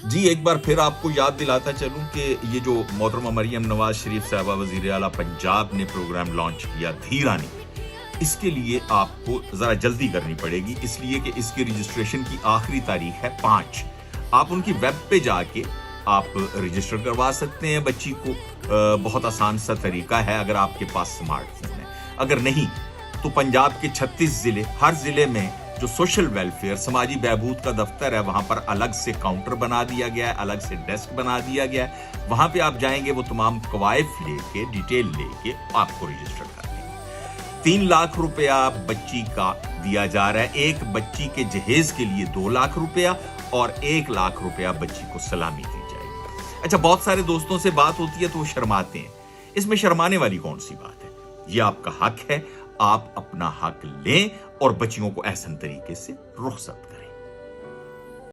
जी, एक बार फिर आपको याद दिलाता चलूं कि ये जो मोहतरमा मरियम नवाज शरीफ साहबा वजीर आला पंजाब ने प्रोग्राम लॉन्च किया धीरानी, इसके लिए आपको जरा जल्दी करनी पड़ेगी, इसलिए कि इसकी रजिस्ट्रेशन की आखिरी तारीख है 5। आप उनकी वेब पे जाके आप रजिस्टर करवा सकते हैं बच्ची को। बहुत आसान सा तरीका है अगर आपके पास स्मार्टफोन है। अगर नहीं तो पंजाब के 36 जिले, हर जिले में जो सोशल वेलफेयर समाजी बहबूद का दफ्तर है वहां पर अलग से काउंटर बना दिया गया है, अलग से डेस्क बना दिया गया है। वहां पे आप जाएंगे, वो तमाम कवायद लेके, डिटेल लेके आपको रजिस्टर कर देंगे। 3 लाख रुपया बच्ची का दिया जा रहा है। एक बच्ची के जहेज के लिए 2 लाख रुपया और 1 लाख रुपया बच्ची को सलामी दी जाएगी। अच्छा, बहुत सारे दोस्तों से बात होती है तो वो शर्माते हैं। इसमें शर्माने वाली कौन सी बात है? ये आपका हक है, आप अपना हक लें और बच्चियों को एहसन तरीके से रुखसत करें।